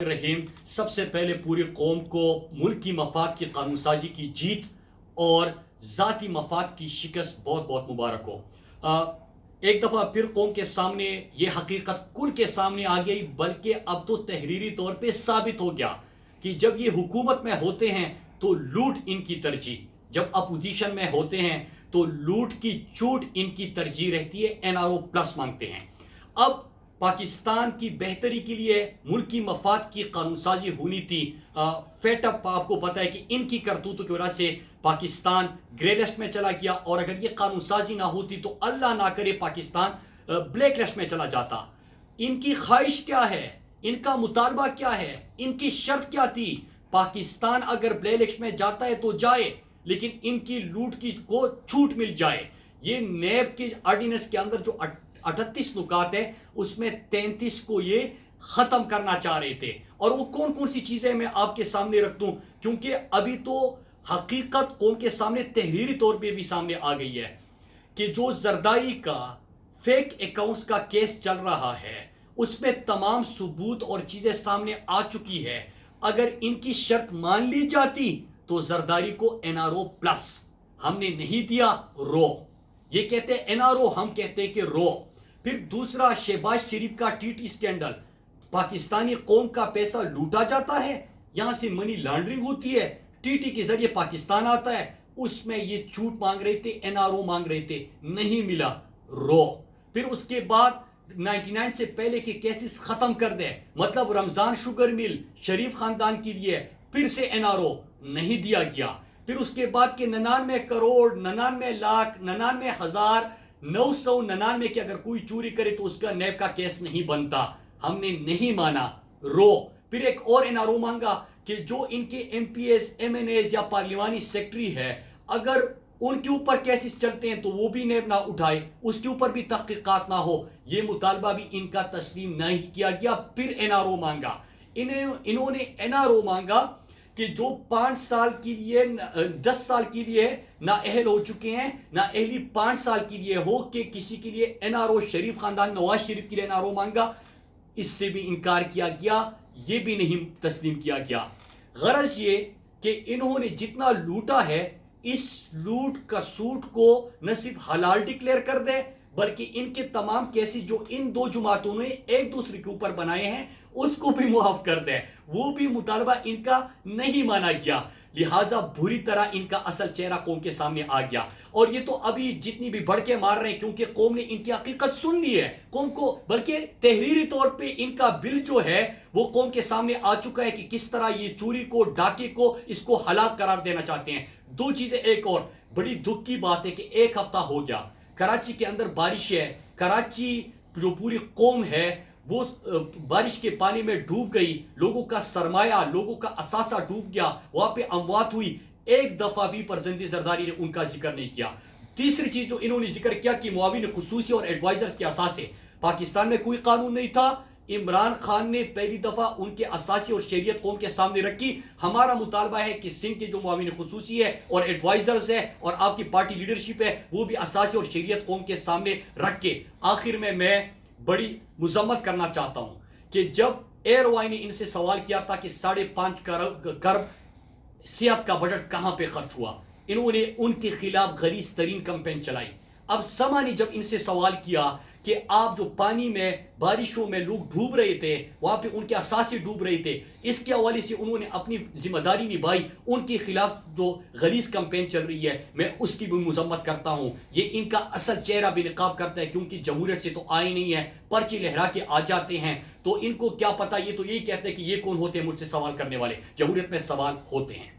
رحیم سب سے پہلے پوری قوم کو ملک کی مفاد کی قانون سازی کی جیت اور ذاتی مفاد کی شکست بہت بہت مبارک ہو۔ ایک دفعہ پھر قوم کے سامنے یہ حقیقت کل کے سامنے آ گئی، بلکہ اب تو تحریری طور پہ ثابت ہو گیا کہ جب یہ حکومت میں ہوتے ہیں تو لوٹ ان کی ترجیح، جب اپوزیشن میں ہوتے ہیں تو لوٹ کی چوٹ ان کی ترجیح رہتی ہے، NRO پلس مانگتے ہیں۔ اب پاکستان کی بہتری کے لیے ملک کی مفاد کی قانون سازی ہونی تھی۔ فیٹ اپ آپ کو پتا ہے کہ ان کی کرتوتوں کی وجہ سے پاکستان گرے لسٹ میں چلا گیا، اور اگر یہ قانون سازی نہ ہوتی تو اللہ نہ کرے پاکستان بلیک لسٹ میں چلا جاتا۔ ان کی خواہش کیا ہے، ان کا مطالبہ کیا ہے، ان کی شرط کیا تھی؟ پاکستان اگر بلیک لسٹ میں جاتا ہے تو جائے، لیکن ان کی لوٹ کی کو چھوٹ مل جائے۔ یہ نیب کے آرڈیننس کے اندر جو 38 نکات ہے، اس میں 33 کو یہ ختم کرنا چاہ رہے تھے۔ اور وہ کون کون سی چیزیں میں آپ کے سامنے رکھ دوں، کیونکہ ابھی تو حقیقت قوم کے سامنے تحریری طور پہ بھی سامنے آ گئی ہے کہ جو زرداری کا فیک اکاؤنٹس کا کیس چل رہا ہے، اس میں تمام ثبوت اور چیزیں سامنے آ چکی ہے۔ اگر ان کی شرط مان لی جاتی تو زرداری کو NRO پلس ہم نے نہیں دیا، رو، یہ کہتے ہیں NRO، ہم کہتے ہیں کہ رو۔ پھر دوسرا، شہباز شریف کا TT سکینڈل، پاکستانی قوم کا پیسہ لوٹا جاتا ہے، یہاں سے منی لانڈرنگ ہوتی ہے، TT کے ذریعے پاکستان آتا ہے، اس میں یہ چھوٹ مانگ رہے تھے، NRO مانگ رہے تھے، نہیں ملا، رو۔ پھر اس کے بعد 99 سے پہلے کے کیسز ختم کر دے، مطلب رمضان شوگر مل شریف خاندان کے لیے پھر سے NRO نہیں دیا گیا۔ پھر اس کے بعد کے 99 کروڑ 99 لاکھ 99,999 کی اگر کوئی چوری کرے تو اس کا نیب کا کیس نہیں بنتا، ہم نے نہیں مانا، رو۔ پھر ایک اور NRO مانگا کہ جو ان کے MPs MNAs یا پارلیمانی سیکٹری ہے، اگر ان کے اوپر کیسز چلتے ہیں تو وہ بھی نیب نہ اٹھائے، اس کے اوپر بھی تحقیقات نہ ہو۔ یہ مطالبہ بھی ان کا تسلیم نہیں کیا گیا۔ پھر NRO مانگا، انہوں نے NRO مانگا کہ جو 5 سال کے لیے 10 سال کے لیے نااہل ہو چکے ہیں، نااہلی 5 سال کے لیے ہو، کہ کسی کے لیے NRO شریف خاندان نواز شریف کے لیے NRO مانگا، اس سے بھی انکار کیا گیا، یہ بھی نہیں تسلیم کیا گیا۔ غرض یہ کہ انہوں نے جتنا لوٹا ہے، اس لوٹ کا سوٹ کو نہ صرف حلال ڈکلیئر کر دے، بلکہ ان کے تمام کیسز جو ان دو جماعتوں نے ایک دوسرے کے اوپر بنائے ہیں، اس کو بھی معاف کر دے۔ وہ بھی مطالبہ ان کا نہیں مانا گیا، لہٰذا بری طرح ان کا اصل چہرہ قوم کے سامنے آ گیا۔ اور یہ تو ابھی جتنی بھی بڑھ کے مار رہے ہیں، کیونکہ قوم نے ان کی حقیقت سن لی ہے، قوم کو، بلکہ تحریری طور پہ ان کا بل جو ہے وہ قوم کے سامنے آ چکا ہے کہ کس طرح یہ چوری کو، ڈاکے کو، اس کو حلال قرار دینا چاہتے ہیں۔ دو چیزیں، ایک اور بڑی دکھ کی بات ہے کہ 1 ہفتہ ہو گیا کراچی کے اندر بارش ہے، کراچی جو پوری قوم ہے وہ بارش کے پانی میں ڈوب گئی، لوگوں کا سرمایہ، لوگوں کا اثاثہ ڈوب گیا، وہاں پہ اموات ہوئی، ایک دفعہ بھی پرزندی زرداری نے ان کا ذکر نہیں کیا۔ تیسری چیز جو انہوں نے ذکر کیا کہ معاون خصوصی اور ایڈوائزرز کے اثاثے، پاکستان میں کوئی قانون نہیں تھا، عمران خان نے پہلی دفعہ ان کے اثاثے اور شہریت قوم کے سامنے رکھی۔ ہمارا مطالبہ ہے کہ سندھ کے جو معاون خصوصی ہے اور ایڈوائزرز ہے اور آپ کی پارٹی لیڈرشپ ہے، وہ بھی اثاثے اور شہریت قوم کے سامنے رکھ کے۔ آخر میں بڑی مذمت کرنا چاہتا ہوں کہ جب ایئر وائی نے ان سے سوال کیا تھا کہ 5.5 کروڑ صحت کا بجٹ کہاں پہ خرچ ہوا، انہوں نے ان کے خلاف غلیظ ترین کمپین چلائی۔ اب سما نے جب ان سے سوال کیا کہ آپ جو پانی میں بارشوں میں لوگ ڈوب رہے تھے، وہاں پہ ان کے اثاثے ڈوب رہے تھے، اس کے حوالے سے انہوں نے اپنی ذمہ داری نبھائی، ان کے خلاف جو غلیظ کمپین چل رہی ہے میں اس کی بھی مذمت کرتا ہوں۔ یہ ان کا اصل چہرہ بے نقاب کرتا ہے، کیونکہ جمہوریت سے تو آئے نہیں ہے، پرچے لہرا کے آ جاتے ہیں، تو ان کو کیا پتا، یہ تو یہی کہتے ہیں کہ یہ کون ہوتے ہیں مجھ سے سوال کرنے والے، جمہوریت میں سوال ہوتے ہیں۔